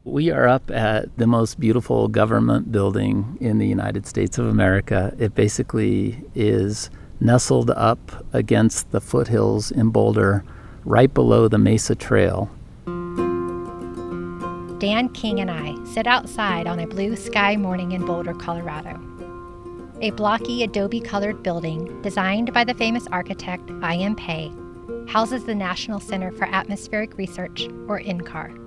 We are up at the most beautiful government building in the United States of America. It basically is nestled up against the foothills in Boulder, right below the Mesa Trail. Dan King and I sit outside on a blue sky morning in Boulder, Colorado. A blocky adobe-colored building designed by the famous architect I.M. Pei houses the National Center for Atmospheric Research, or NCAR.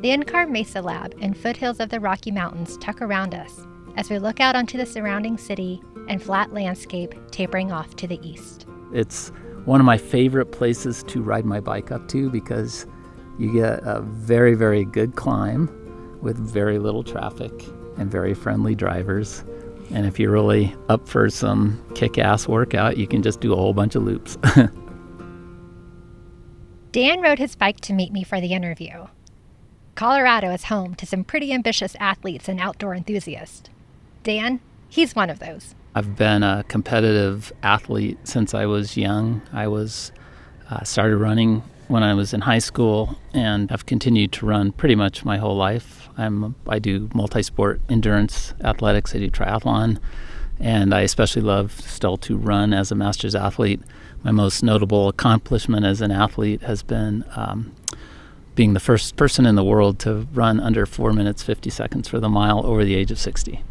The NCAR Mesa Lab and foothills of the Rocky Mountains tuck around us as we look out onto the surrounding city and flat landscape tapering off to the east. It's one of my favorite places to ride my bike up to because you get a very, very good climb with very little traffic and very friendly drivers. And if you're really up for some kick-ass workout, you can just do a whole bunch of loops. Dan rode his bike to meet me for the interview. Colorado is home to some pretty ambitious athletes and outdoor enthusiasts. Dan, he's one of those. I've been a competitive athlete since I was young. I started running when I was in high school, and I've continued to run pretty much my whole life. I do multi-sport endurance athletics. I do triathlon, and I especially love still to run as a master's athlete. My most notable accomplishment as an athlete has been being the first person in the world to run under 4 minutes 50 seconds for the mile over the age of 60.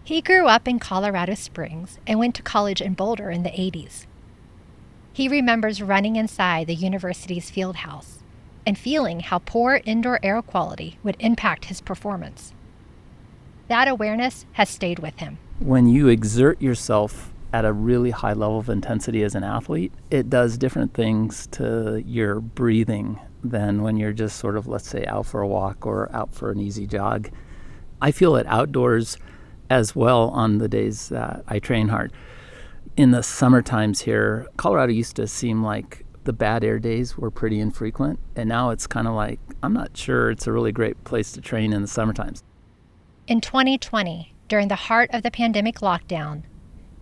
He grew up in Colorado Springs and went to college in Boulder in the 80s. He remembers running inside the university's field house and feeling how poor indoor air quality would impact his performance. That awareness has stayed with him. When you exert yourself at a really high level of intensity as an athlete, it does different things to your breathing than when you're just sort of, let's say, out for a walk or out for an easy jog. I feel it outdoors as well on the days that I train hard. In the summer times here, Colorado used to seem like the bad air days were pretty infrequent, and now it's kind of like, I'm not sure it's a really great place to train in the summer times. In 2020, during the heart of the pandemic lockdown,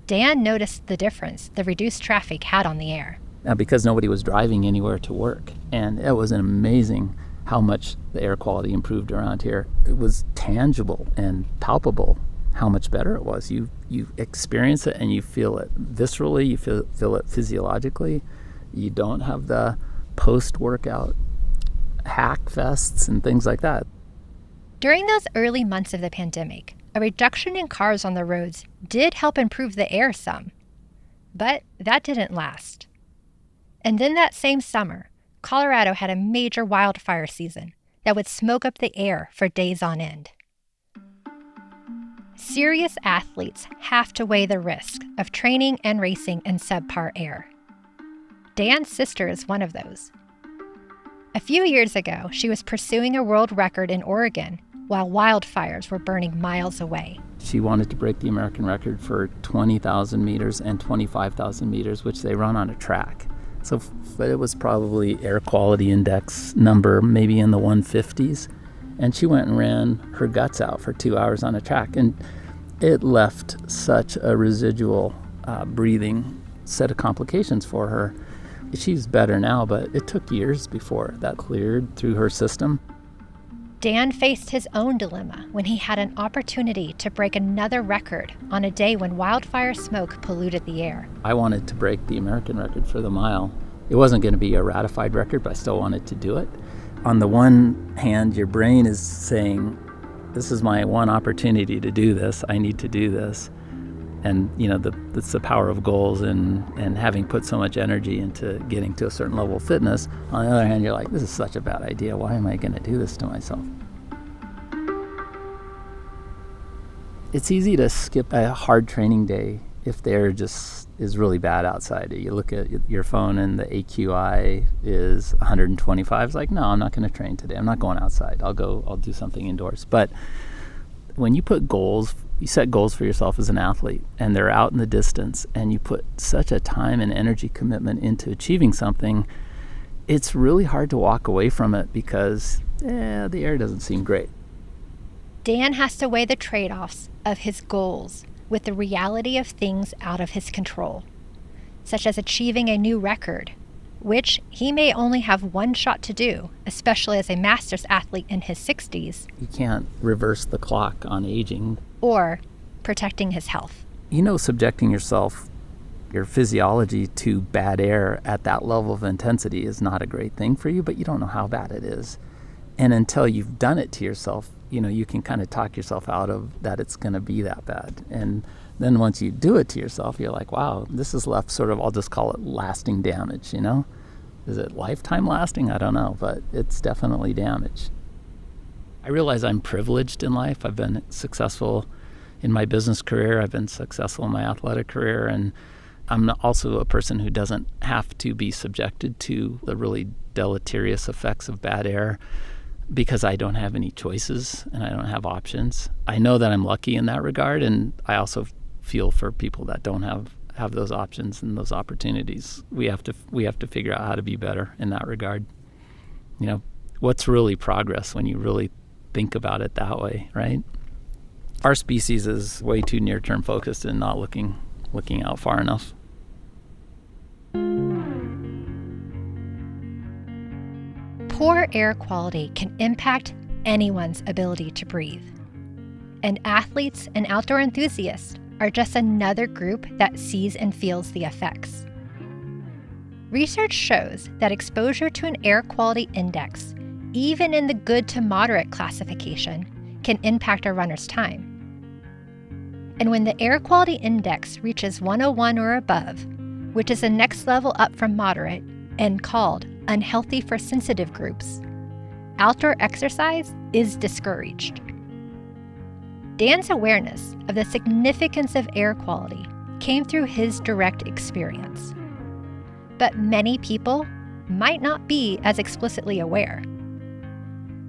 Dan noticed the difference the reduced traffic had on the air. Because nobody was driving anywhere to work, and it was amazing how much the air quality improved around here. It was tangible and palpable how much better it was. You experience it and you feel it viscerally, you feel it physiologically. You don't have the post-workout hack fests and things like that. During those early months of the pandemic, a reduction in cars on the roads did help improve the air some. But that didn't last. And then that same summer, Colorado had a major wildfire season that would smoke up the air for days on end. Serious athletes have to weigh the risk of training and racing in subpar air. Dan's sister is one of those. A few years ago, she was pursuing a world record in Oregon while wildfires were burning miles away. She wanted to break the American record for 20,000 meters and 25,000 meters, which they run on a track. But it was probably air quality index number maybe in the 150s. And she went and ran her guts out for 2 hours on a track. And it left such a residual breathing set of complications for her. She's better now, but it took years before that cleared through her system. Dan faced his own dilemma when he had an opportunity to break another record on a day when wildfire smoke polluted the air. I wanted to break the American record for the mile. It wasn't going to be a ratified record, but I still wanted to do it. On the one hand, your brain is saying, this is my one opportunity to do this. I need to do this. And, it's the power of goals and having put so much energy into getting to a certain level of fitness. On the other hand, you're like, this is such a bad idea. Why am I going to do this to myself? It's easy to skip a hard training day if the air just is really bad outside. You look at your phone and the AQI is 125. It's like, no, I'm not going to train today. I'm not going outside. I'll do something indoors. But when you put goals, you set goals for yourself as an athlete, and they're out in the distance, and you put such a time and energy commitment into achieving something, it's really hard to walk away from it because the air doesn't seem great. Dan has to weigh the trade-offs of his goals with the reality of things out of his control, such as achieving a new record which he may only have one shot to do, especially as a masters athlete in his 60s. You can't reverse the clock on aging. Or protecting his health. Subjecting yourself, your physiology, to bad air at that level of intensity is not a great thing for you, but you don't know how bad it is. And until you've done it to yourself, you can kind of talk yourself out of that it's going to be that bad. And then once you do it to yourself, you're like, wow, this has left sort of, I'll just call it lasting damage, Is it lifetime lasting? I don't know, but it's definitely damage. I realize I'm privileged in life. I've been successful in my business career. I've been successful in my athletic career. And I'm also a person who doesn't have to be subjected to the really deleterious effects of bad air because I don't have any choices and I don't have options. I know that I'm lucky in that regard, and I also feel for people that don't have those options and those opportunities. We have to figure out how to be better in that regard. What's really progress when you really think about it that way, right? Our species is way too near-term focused and not looking out far enough. Poor air quality can impact anyone's ability to breathe. And athletes and outdoor enthusiasts are just another group that sees and feels the effects. Research shows that exposure to an air quality index, even in the good to moderate classification, can impact a runner's time. And when the air quality index reaches 101 or above, which is the next level up from moderate and called unhealthy for sensitive groups, outdoor exercise is discouraged. Dan's awareness of the significance of air quality came through his direct experience. But many people might not be as explicitly aware.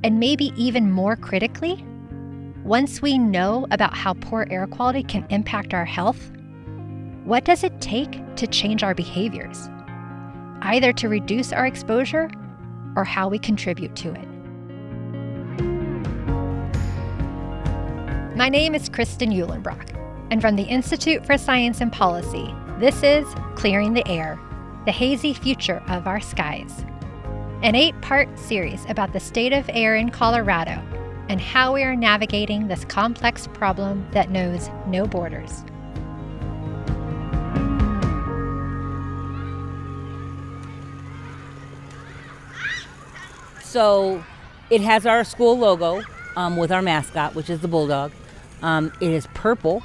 And maybe even more critically, once we know about how poor air quality can impact our health, what does it take to change our behaviors, either to reduce our exposure or how we contribute to it? My name is Kristan Uhlenbrock, and from the Institute for Science and Policy, this is Clearing the Air, the hazy future of our skies, an 8-part series about the state of air in Colorado and how we are navigating this complex problem that knows no borders. So it has our school logo with our mascot, which is the bulldog. It is purple.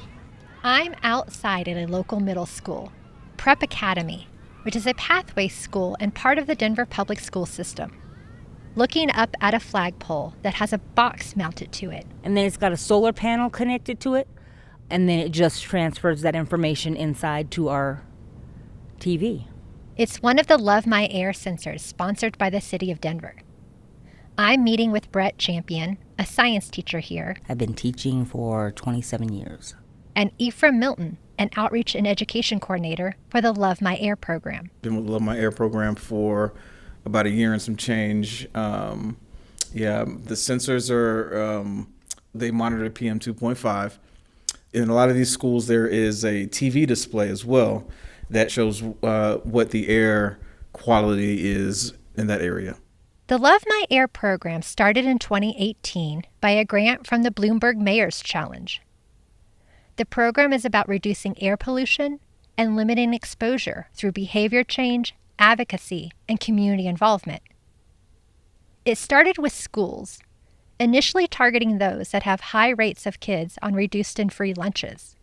I'm outside at a local middle school, Prep Academy, which is a pathway school and part of the Denver public school system, looking up at a flagpole that has a box mounted to it. And then it's got a solar panel connected to it, and then it just transfers that information inside to our TV. It's one of the Love My Air sensors sponsored by the city of Denver. I'm meeting with Brett Champion, a science teacher here. I've been teaching for 27 years. And Ephraim Milton, an outreach and education coordinator for the Love My Air program. Been with the Love My Air program for about a year and some change. The sensors are, they monitor PM 2.5. In a lot of these schools, there is a TV display as well that shows what the air quality is in that area. The Love My Air program started in 2018 by a grant from the Bloomberg Mayor's Challenge. The program is about reducing air pollution and limiting exposure through behavior change, advocacy, and community involvement. It started with schools, initially targeting those that have high rates of kids on reduced and free lunches.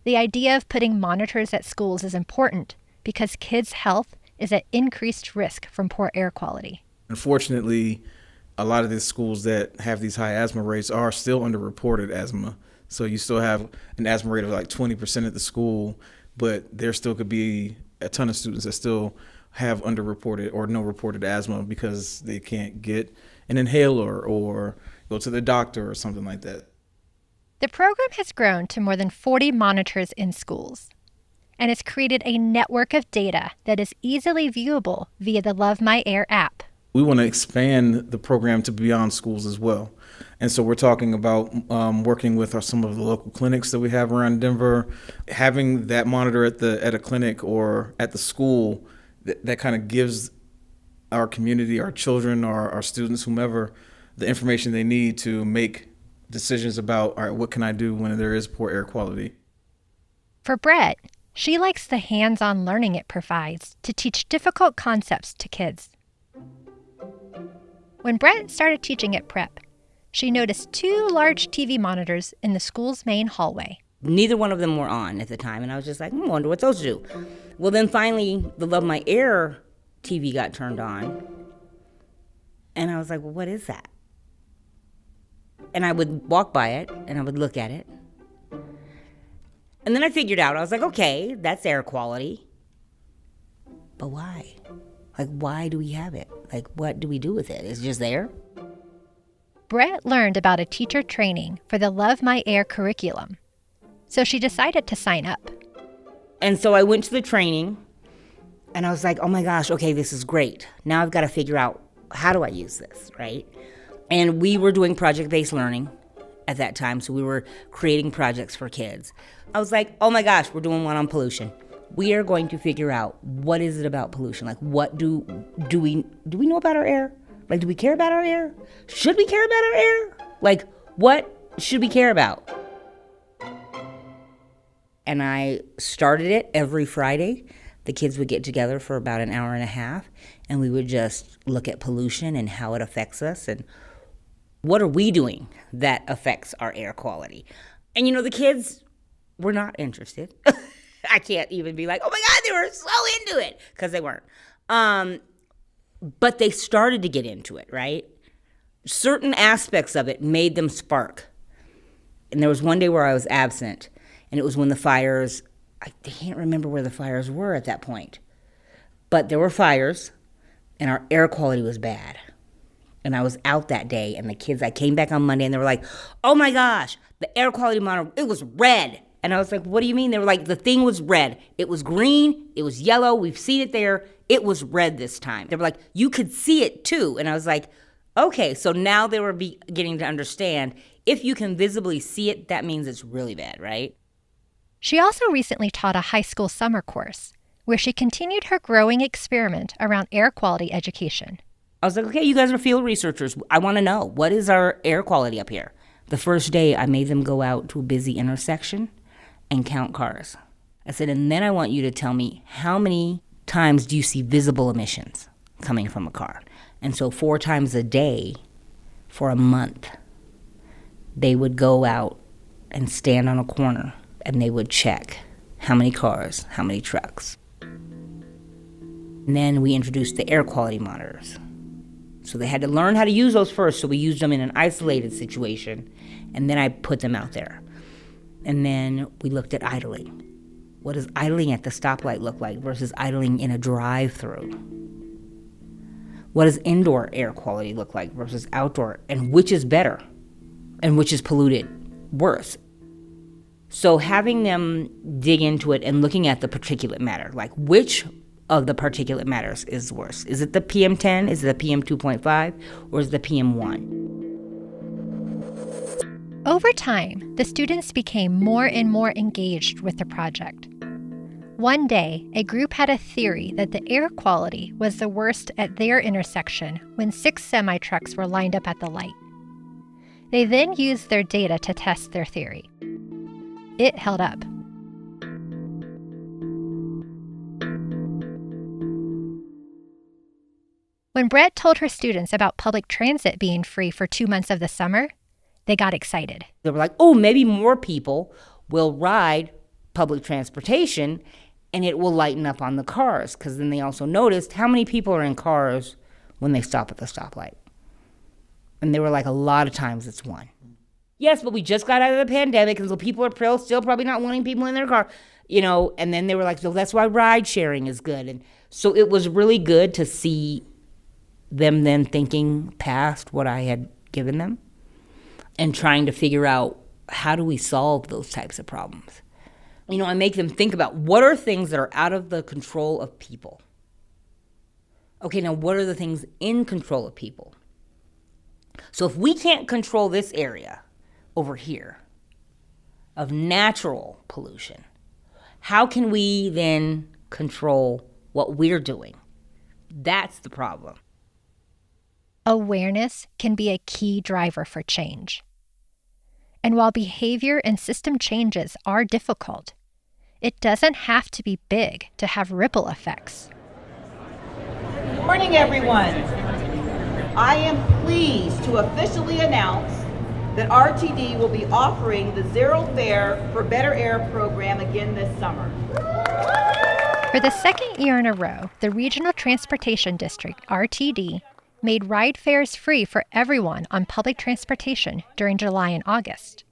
The idea of putting monitors at schools is important because kids' health is at increased risk from poor air quality. Unfortunately, a lot of the schools that have these high asthma rates are still underreported asthma. So you still have an asthma rate of like 20% at the school, but there still could be a ton of students that still have underreported or no reported asthma because they can't get an inhaler or go to the doctor or something like that. The program has grown to more than 40 monitors in schools, and it's created a network of data that is easily viewable via the Love My Air app. We want to expand the program to beyond schools as well. And so we're talking about working with some of the local clinics that we have around Denver. Having that monitor at a clinic or at the school that kind of gives our community, our children, our students, whomever, the information they need to make decisions about, all right, what can I do when there is poor air quality? For Brett, she likes the hands-on learning it provides to teach difficult concepts to kids. When Brett started teaching at prep, she noticed 2 large TV monitors in the school's main hallway. Neither one of them were on at the time, and I was just like, I wonder what those do. Well, then finally, the Love My Air TV got turned on, and I was like, well, what is that? And I would walk by it, and I would look at it. And then I figured out, I was like, okay, that's air quality. But why? Like, why do we have it? Like, what do we do with it? It's just there? Brett learned about a teacher training for the Love My Air curriculum, so she decided to sign up. And so I went to the training, and I was like, oh my gosh, okay, this is great. Now I've got to figure out, how do I use this, right? And we were doing project-based learning at that time, so we were creating projects for kids. I was like, oh my gosh, we're doing one on pollution. We are going to figure out, what is it about pollution? Like, what do we know about our air? Like, do we care about our air? Should we care about our air? Like, what should we care about? And I started it every Friday. The kids would get together for about an hour and a half, and we would just look at pollution and how it affects us and what are we doing that affects our air quality. And, you know, the kids were not interested. I can't even be like, oh my God, they were so into it, because they weren't. But they started to get into it, right? Certain aspects of it made them spark. And there was one day where I was absent, and it was when the fires, I can't remember where the fires were at that point. But there were fires, and our air quality was bad. And I was out that day, and the kids, I came back on Monday, and they were like, oh my gosh, the air quality monitor, it was red. And I was like, what do you mean? They were like, the thing was red. It was green, it was yellow, we've seen it there. It was red this time. They were like, you could see it too. And I was like, okay, so now they were beginning to understand, if you can visibly see it, that means it's really bad, right? She also recently taught a high school summer course where she continued her growing experiment around air quality education. I was like, okay, you guys are field researchers. I want to know, what is our air quality up here? The first day, I made them go out to a busy intersection and count cars. I said, and then I want you to tell me, how many times do you see visible emissions coming from a car? And so 4 times a day for a month, they would go out and stand on a corner, and they would check how many cars, how many trucks. And then we introduced the air quality monitors. So they had to learn how to use those first, so we used them in an isolated situation, and then I put them out there. And then we looked at idling. What does idling at the stoplight look like versus idling in a drive-through? What does indoor air quality look like versus outdoor? And which is better? And which is polluted worse? So having them dig into it and looking at the particulate matter, like which of the particulate matters is worse? Is it the PM10? Is it the PM2.5? Or is it the PM1? Over time, the students became more and more engaged with the project. One day, a group had a theory that the air quality was the worst at their intersection when 6 semi-trucks were lined up at the light. They then used their data to test their theory. It held up. When Brett told her students about public transit being free for 2 months of the summer, they got excited. They were like, oh, maybe more people will ride public transportation and it will lighten up on the cars. Because then they also noticed how many people are in cars when they stop at the stoplight. And they were like, a lot of times it's 1. Yes, but we just got out of the pandemic, and so people are still probably not wanting people in their car, you know. And then they were like, so that's why ride sharing is good. And so it was really good to see them then thinking past what I had given them and trying to figure out, how do we solve those types of problems? You know, I make them think about, what are things that are out of the control of people? Okay, now what are the things in control of people? So if we can't control this area over here of natural pollution, how can we then control what we're doing. That's the problem. Awareness can be a key driver for change. And while behavior and system changes are difficult, it doesn't have to be big to have ripple effects. Good morning, everyone. I am pleased to officially announce that RTD will be offering the Zero Fare for Better Air program again this summer. For the second year in a row, the Regional Transportation District, RTD, made ride fares free for everyone on public transportation during July and August.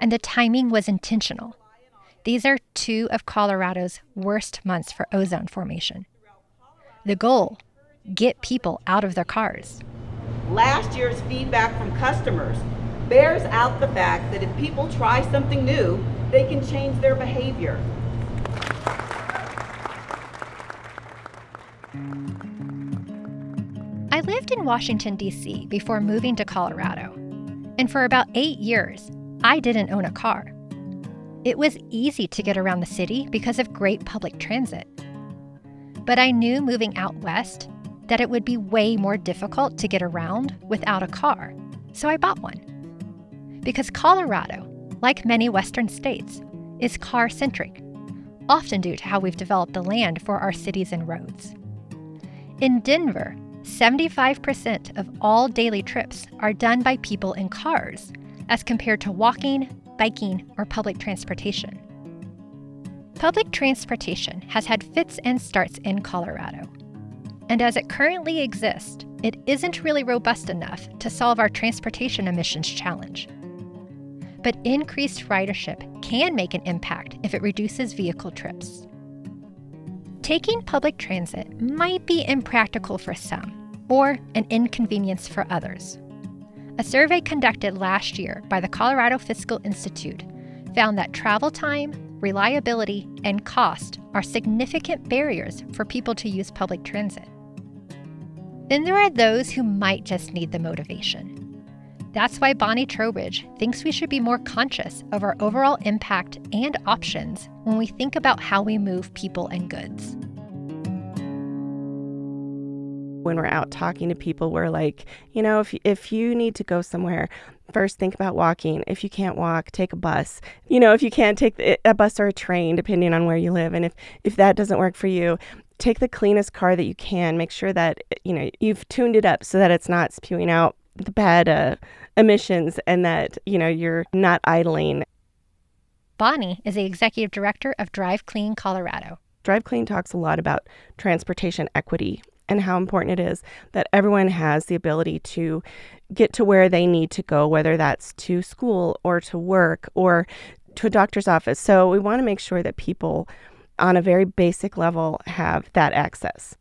And the timing was intentional. These are two of Colorado's worst months for ozone formation. The goal, get people out of their cars. Last year's feedback from customers bears out the fact that if people try something new, they can change their behavior. I lived in Washington, D.C. before moving to Colorado. And for about 8 years, I didn't own a car. It was easy to get around the city because of great public transit. But I knew moving out west that it would be way more difficult to get around without a car, so I bought one. Because Colorado, like many Western states, is car-centric, often due to how we've developed the land for our cities and roads. In Denver, 75% of all daily trips are done by people in cars, as compared to walking, biking, or public transportation. Public transportation has had fits and starts in Colorado. And as it currently exists, it isn't really robust enough to solve our transportation emissions challenge. But increased ridership can make an impact if it reduces vehicle trips. Taking public transit might be impractical for some, or an inconvenience for others. A survey conducted last year by the Colorado Fiscal Institute found that travel time, reliability, and cost are significant barriers for people to use public transit. Then there are those who might just need the motivation. That's why Bonnie Trowbridge thinks we should be more conscious of our overall impact and options when we think about how we move people and goods. When we're out talking to people, we're like, if you need to go somewhere, first think about walking. If you can't walk, take a bus. If you can't take a bus or a train, depending on where you live. And if that doesn't work for you, take the cleanest car that you can. Make sure that, you've tuned it up so that it's not spewing out the bad emissions and that, you're not idling. Bonnie is the executive director of Drive Clean Colorado. Drive Clean talks a lot about transportation equity and how important it is that everyone has the ability to get to where they need to go, whether that's to school or to work or to a doctor's office. So we want to make sure that people on a very basic level have that access.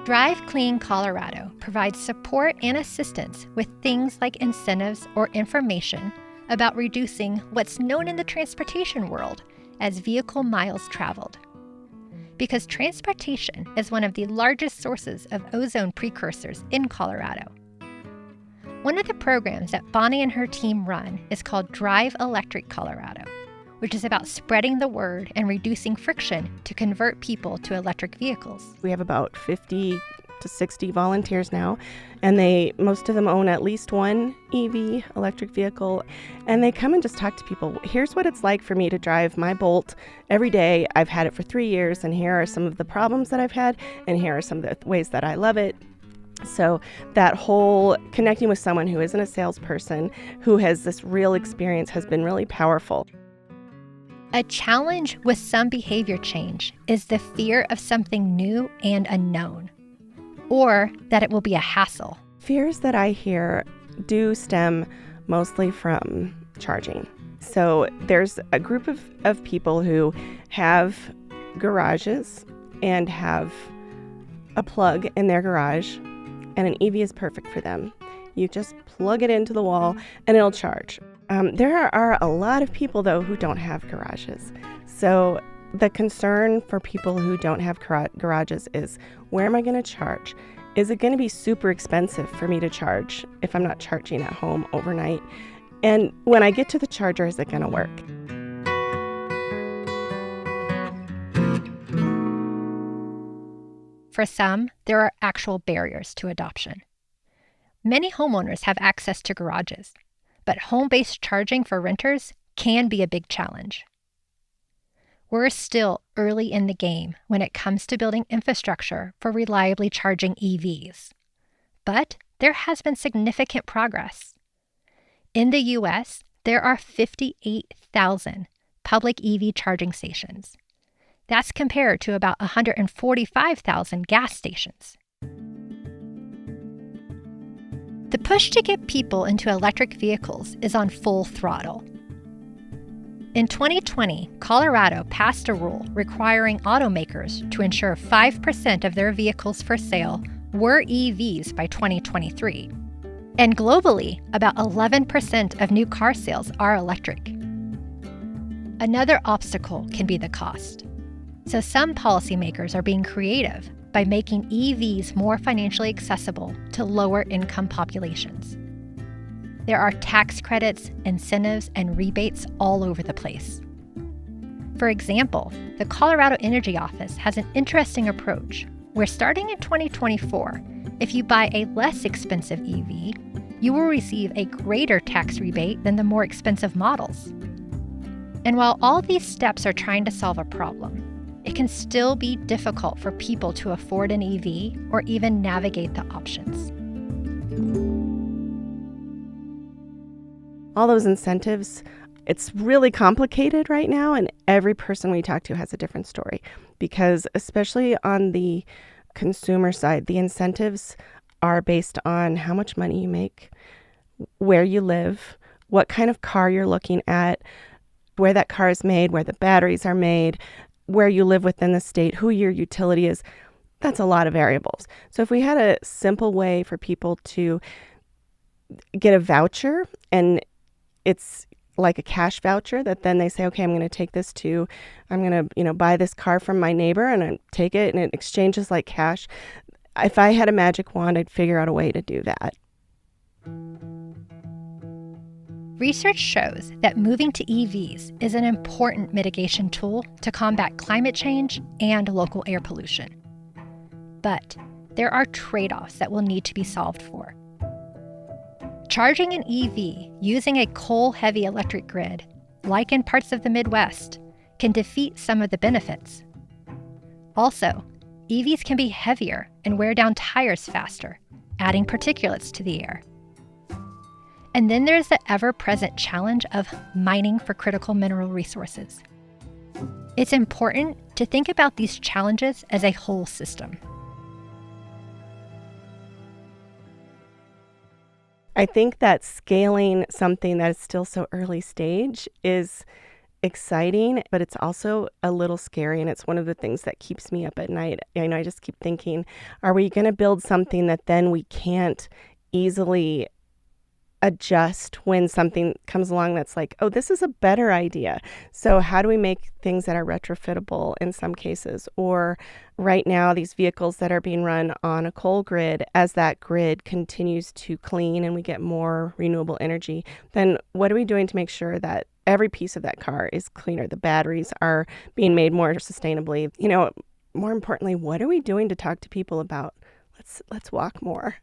Drive Clean Colorado provides support and assistance with things like incentives or information about reducing what's known in the transportation world as vehicle miles traveled. Because transportation is one of the largest sources of ozone precursors in Colorado. One of the programs that Bonnie and her team run is called Drive Electric Colorado, which is about spreading the word and reducing friction to convert people to electric vehicles. We have about 50 to 60 volunteers now, and most of them own at least one EV, electric vehicle, and they come and just talk to people. Here's what it's like for me to drive my Bolt every day. I've had it for 3 years, and here are some of the problems that I've had, and here are some of the ways that I love it. So that whole connecting with someone who isn't a salesperson, who has this real experience, has been really powerful. A challenge with some behavior change is the fear of something new and unknown, or that it will be a hassle. Fears that I hear do stem mostly from charging. So there's a group of people who have garages and have a plug in their garage, and an EV is perfect for them. You just plug it into the wall and it'll charge. There are a lot of people, though, who don't have garages. So the concern for people who don't have garages is, where am I going to charge? Is it going to be super expensive for me to charge if I'm not charging at home overnight? And when I get to the charger, is it going to work? For some, there are actual barriers to adoption. Many homeowners have access to garages, but home-based charging for renters can be a big challenge. We're still early in the game when it comes to building infrastructure for reliably charging EVs. But there has been significant progress. In the U.S., there are 58,000 public EV charging stations. That's compared to about 145,000 gas stations. The push to get people into electric vehicles is on full throttle. In 2020, Colorado passed a rule requiring automakers to ensure 5% of their vehicles for sale were EVs by 2023. And globally, about 11% of new car sales are electric. Another obstacle can be the cost. So some policymakers are being creative by making EVs more financially accessible to lower-income populations. There are tax credits, incentives, and rebates all over the place. For example, the Colorado Energy Office has an interesting approach where starting in 2024, if you buy a less expensive EV, you will receive a greater tax rebate than the more expensive models. And while all these steps are trying to solve a problem, it can still be difficult for people to afford an EV or even navigate the options. All those incentives, it's really complicated right now, and every person we talk to has a different story, because especially on the consumer side, the incentives are based on how much money you make, where you live, what kind of car you're looking at, where that car is made, where the batteries are made, where you live within the state, who your utility is. That's a lot of variables. So if we had a simple way for people to get a voucher, and it's like a cash voucher that then they say, okay, I'm going to buy this car from my neighbor, and I take it and it exchanges like cash. If I had a magic wand, I'd figure out a way to do that. Research shows that moving to EVs is an important mitigation tool to combat climate change and local air pollution. But there are trade-offs that will need to be solved for. Charging an EV using a coal-heavy electric grid, like in parts of the Midwest, can defeat some of the benefits. Also, EVs can be heavier and wear down tires faster, adding particulates to the air. And then there's the ever-present challenge of mining for critical mineral resources. It's important to think about these challenges as a whole system. I think that scaling something that is still so early stage is exciting, but it's also a little scary, and it's one of the things that keeps me up at night. I just keep thinking, are we going to build something that then we can't easily adjust when something comes along that's like, oh, this is a better idea. So how do we make things that are retrofittable in some cases? Or right now, these vehicles that are being run on a coal grid, as that grid continues to clean and we get more renewable energy, then what are we doing to make sure that every piece of that car is cleaner? The batteries are being made more sustainably. More importantly, what are we doing to talk to people about let's walk more?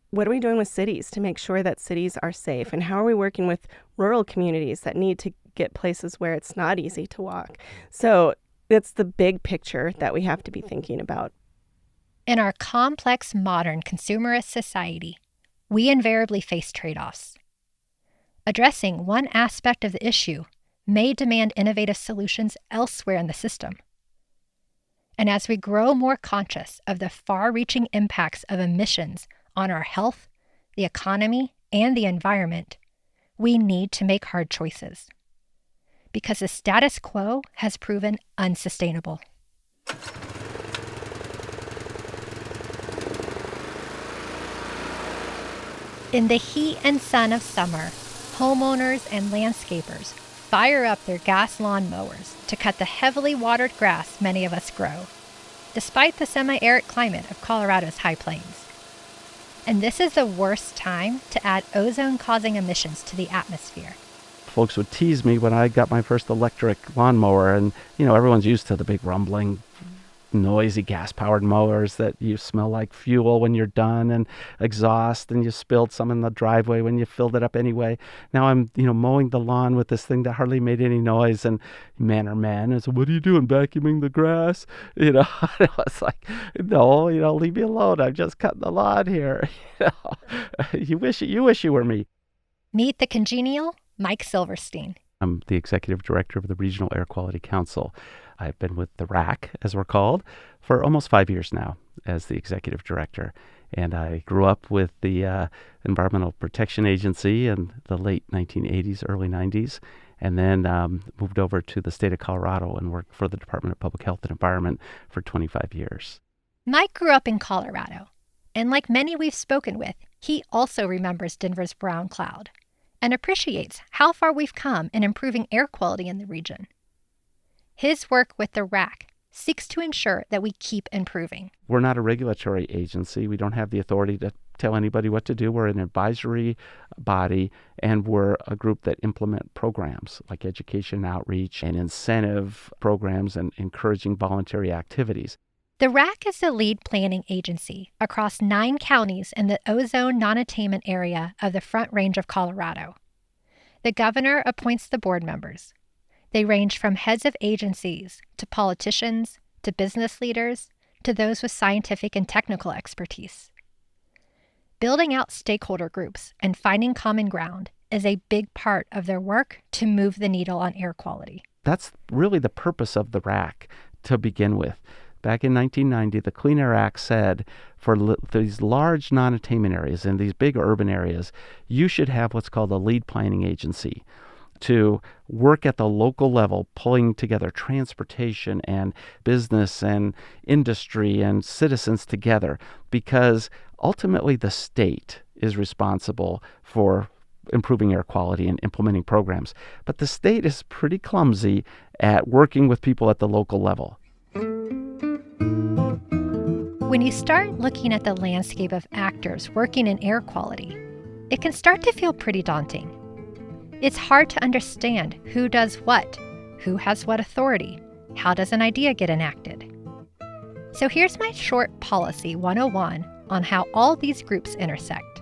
What are we doing with cities to make sure that cities are safe? And how are we working with rural communities that need to get places where it's not easy to walk? So it's the big picture that we have to be thinking about. In our complex, modern, consumerist society, we invariably face trade-offs. Addressing one aspect of the issue may demand innovative solutions elsewhere in the system. And as we grow more conscious of the far-reaching impacts of emissions on our health, the economy, and the environment, we need to make hard choices. Because the status quo has proven unsustainable. In the heat and sun of summer, homeowners and landscapers fire up their gas lawn mowers to cut the heavily watered grass many of us grow, despite the semi-arid climate of Colorado's high plains. And this is the worst time to add ozone-causing emissions to the atmosphere. Folks would tease me when I got my first electric lawnmower, and everyone's used to the big rumbling noisy gas-powered mowers that you smell like fuel when you're done, and exhaust, and you spilled some in the driveway when you filled it up anyway. Now I'm, mowing the lawn with this thing that hardly made any noise, and man, and so, what are you doing, vacuuming the grass? It was like, no, leave me alone. I'm just cutting the lawn here. You wish you were me. Meet the congenial Mike Silverstein. I'm the executive director of the Regional Air Quality Council. I've been with the RAC, as we're called, for almost 5 years now as the executive director. And I grew up with the Environmental Protection Agency in the late 1980s, early 90s, and then moved over to the state of Colorado and worked for the Department of Public Health and Environment for 25 years. Mike grew up in Colorado, and like many we've spoken with, he also remembers Denver's brown cloud and appreciates how far we've come in improving air quality in the region. His work with the RAC seeks to ensure that we keep improving. We're not a regulatory agency. We don't have the authority to tell anybody what to do. We're an advisory body, and we're a group that implement programs like education outreach and incentive programs and encouraging voluntary activities. The RAC is the lead planning agency across 9 counties in the ozone non-attainment area of the Front Range of Colorado. The governor appoints the board members. They range from heads of agencies to politicians to business leaders to those with scientific and technical expertise. Building out stakeholder groups and finding common ground is a big part of their work to move the needle on air quality. That's really the purpose of the RAC to begin with. Back in 1990, the Clean Air Act said for these large non-attainment areas and these big urban areas, you should have what's called a lead planning agency to work at the local level, pulling together transportation and business and industry and citizens together, because ultimately the state is responsible for improving air quality and implementing programs. But the state is pretty clumsy at working with people at the local level. When you start looking at the landscape of actors working in air quality, it can start to feel pretty daunting. It's hard to understand who does what, who has what authority, how does an idea get enacted. So here's my short policy 101 on how all these groups intersect.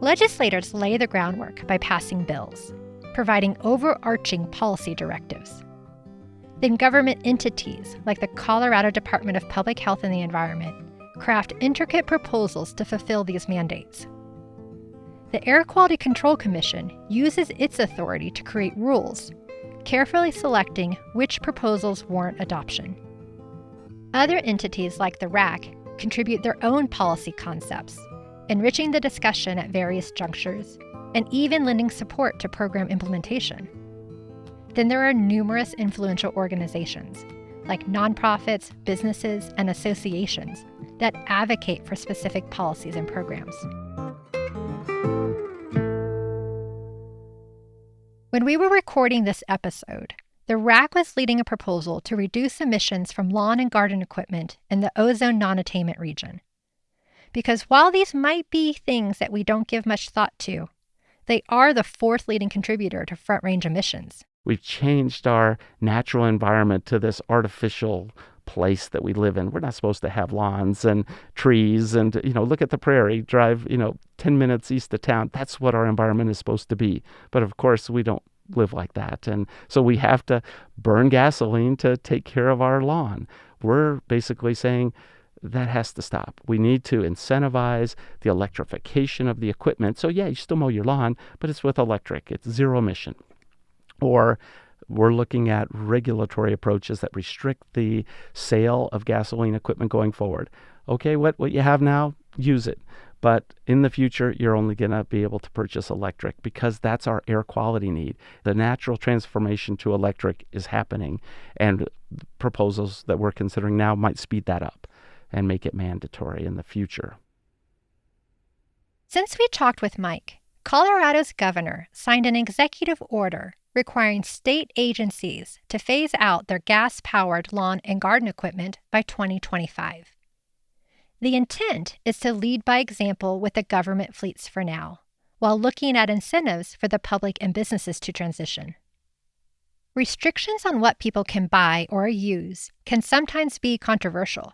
Legislators lay the groundwork by passing bills, providing overarching policy directives. Then government entities like the Colorado Department of Public Health and the Environment craft intricate proposals to fulfill these mandates. The Air Quality Control Commission uses its authority to create rules, carefully selecting which proposals warrant adoption. Other entities like the RAC contribute their own policy concepts, enriching the discussion at various junctures, and even lending support to program implementation. Then there are numerous influential organizations, like nonprofits, businesses, and associations that advocate for specific policies and programs. When we were recording this episode, the RAC was leading a proposal to reduce emissions from lawn and garden equipment in the ozone non-attainment region. Because while these might be things that we don't give much thought to, they are the 4th leading contributor to Front Range emissions. We've changed our natural environment to this artificial place that we live in. We're not supposed to have lawns and trees and, look at the prairie, drive, 10 minutes east of town. That's what our environment is supposed to be. But of course, we don't live like that. And so we have to burn gasoline to take care of our lawn. We're basically saying that has to stop. We need to incentivize the electrification of the equipment. So yeah, you still mow your lawn, but it's with electric. It's zero emission. Or we're looking at regulatory approaches that restrict the sale of gasoline equipment going forward. Okay, what you have now, use it. But in the future, you're only going to be able to purchase electric because that's our air quality need. The natural transformation to electric is happening, and proposals that we're considering now might speed that up and make it mandatory in the future. Since we talked with Mike, Colorado's governor signed an executive order requiring state agencies to phase out their gas-powered lawn and garden equipment by 2025. The intent is to lead by example with the government fleets for now, while looking at incentives for the public and businesses to transition. Restrictions on what people can buy or use can sometimes be controversial.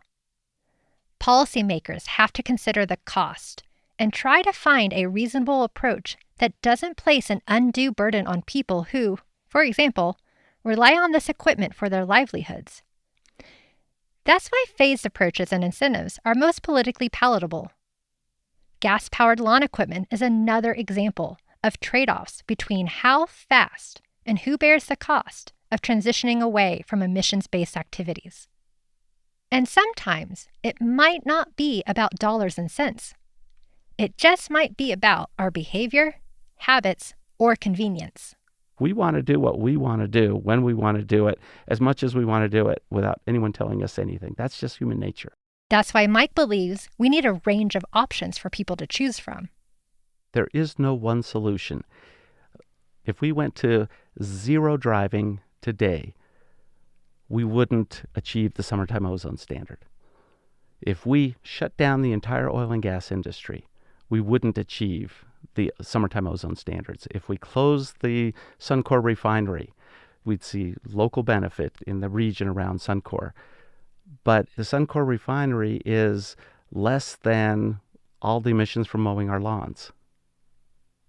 Policymakers have to consider the cost and try to find a reasonable approach that doesn't place an undue burden on people who, for example, rely on this equipment for their livelihoods. That's why phased approaches and incentives are most politically palatable. Gas-powered lawn equipment is another example of trade-offs between how fast and who bears the cost of transitioning away from emissions-based activities. And sometimes it might not be about dollars and cents. It just might be about our behavior, habits, or convenience. We want to do what we want to do when we want to do it, as much as we want to do it without anyone telling us anything. That's just human nature. That's why Mike believes we need a range of options for people to choose from. There is no one solution. If we went to zero driving today, we wouldn't achieve the summertime ozone standard. If we shut down the entire oil and gas industry, we wouldn't achieve the summertime ozone standards. If we close the Suncor refinery, we'd see local benefit in the region around Suncor. But the Suncor refinery is less than all the emissions from mowing our lawns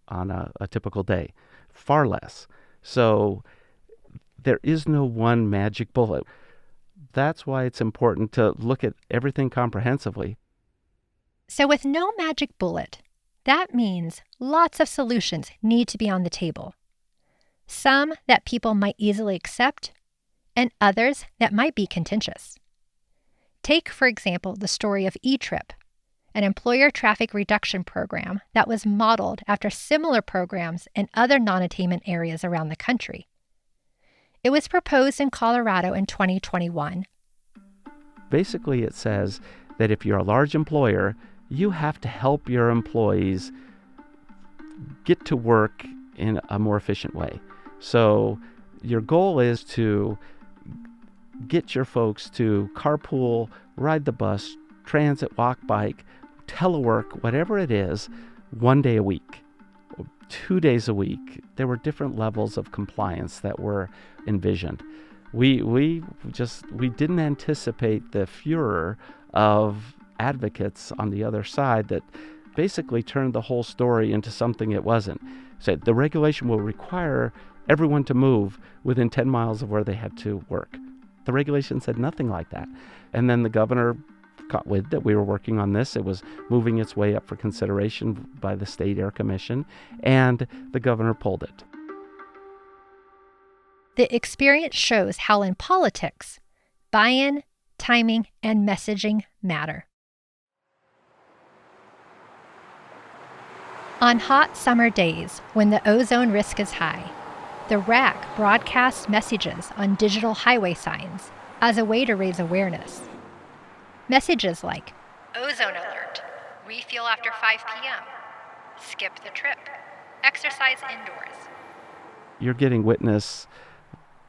on a typical day, far less. So there is no one magic bullet. That's why it's important to look at everything comprehensively. So with no magic bullet, that means lots of solutions need to be on the table. Some that people might easily accept, and others that might be contentious. Take, for example, the story of eTrip, an employer traffic reduction program that was modeled after similar programs in other non-attainment areas around the country. It was proposed in Colorado in 2021. Basically, it says that if you're a large employer, you have to help your employees get to work in a more efficient way. So your goal is to get your folks to carpool, ride the bus, transit, walk, bike, telework, whatever it is, 1 day a week, 2 days a week. There were different levels of compliance that were envisioned. We didn't anticipate the furor of advocates on the other side that basically turned the whole story into something it wasn't. Said the regulation will require everyone to move within 10 miles of where they had to work. The regulation said nothing like that. And then the governor caught wind that we were working on this. It was moving its way up for consideration by the State Air Commission, and the governor pulled it. The experience shows how in politics, buy-in, timing, and messaging matter. On hot summer days, when the ozone risk is high, the RAC broadcasts messages on digital highway signs as a way to raise awareness. Messages like, ozone alert, refuel after 5 p.m., skip the trip, exercise indoors. You're getting witness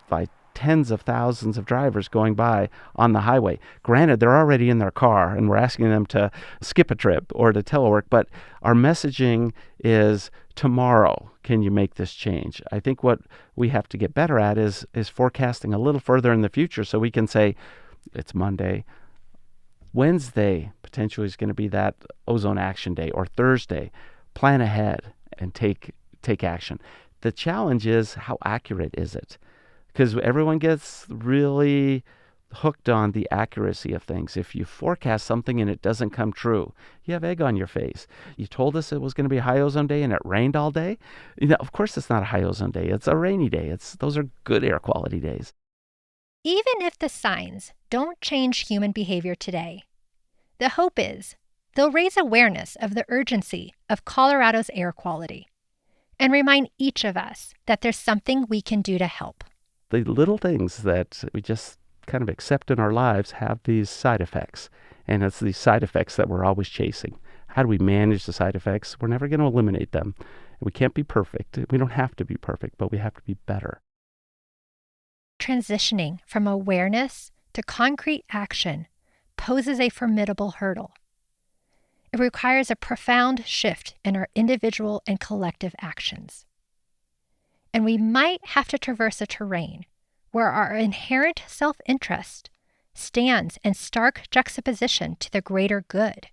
by tens of thousands of drivers going by on the highway. Granted, they're already in their car and we're asking them to skip a trip or to telework, but our messaging is tomorrow, can you make this change? I think what we have to get better at is forecasting a little further in the future so we can say, it's Monday, Wednesday potentially is going to be that ozone action day, or Thursday. Plan ahead and take action. The challenge is, how accurate is it? Because everyone gets really hooked on the accuracy of things. If you forecast something and it doesn't come true, you have egg on your face. You told us it was going to be a high ozone day and it rained all day. Of course it's not a high ozone day. It's a rainy day. Those are good air quality days. Even if the signs don't change human behavior today, the hope is they'll raise awareness of the urgency of Colorado's air quality and remind each of us that there's something we can do to help. The little things that we just kind of accept in our lives have these side effects, and it's these side effects that we're always chasing. How do we manage the side effects? We're never going to eliminate them. We can't be perfect. We don't have to be perfect, but we have to be better. Transitioning from awareness to concrete action poses a formidable hurdle. It requires a profound shift in our individual and collective actions. And we might have to traverse a terrain where our inherent self-interest stands in stark juxtaposition to the greater good.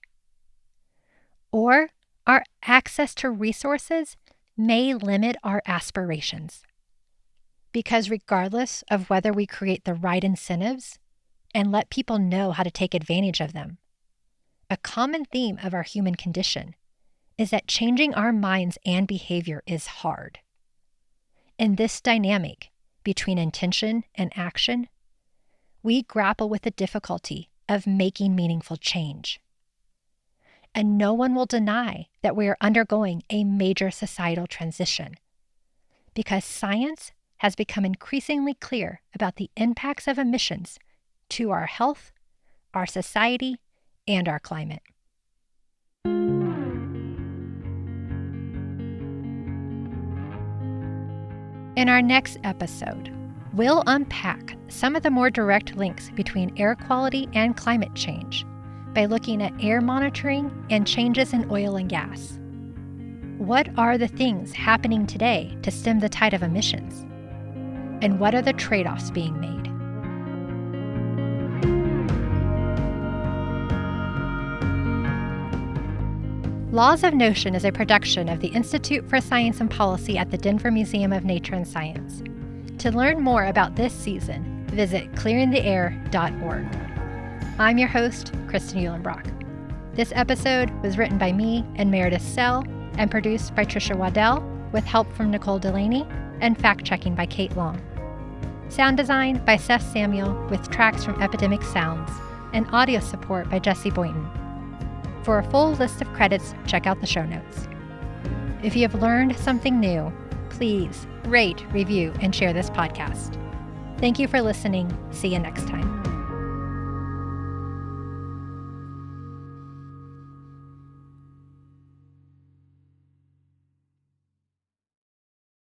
Or our access to resources may limit our aspirations. Because regardless of whether we create the right incentives and let people know how to take advantage of them, a common theme of our human condition is that changing our minds and behavior is hard. In this dynamic between intention and action, we grapple with the difficulty of making meaningful change. And no one will deny that we are undergoing a major societal transition, because science has become increasingly clear about the impacts of emissions to our health, our society, and our climate. In our next episode, we'll unpack some of the more direct links between air quality and climate change by looking at air monitoring and changes in oil and gas. What are the things happening today to stem the tide of emissions? And what are the trade-offs being made? Laws of Notion is a production of the Institute for Science and Policy at the Denver Museum of Nature and Science. To learn more about this season, visit clearingtheair.org. I'm your host, Kristan Uhlenbrock. This episode was written by me and Meredith Sell and produced by Tricia Waddell with help from Nicole Delaney and fact-checking by Kate Long. Sound design by Seth Samuel with tracks from Epidemic Sounds and audio support by Jesse Boynton. For a full list of credits, check out the show notes. If you have learned something new, please rate, review, and share this podcast. Thank you for listening. See you next time.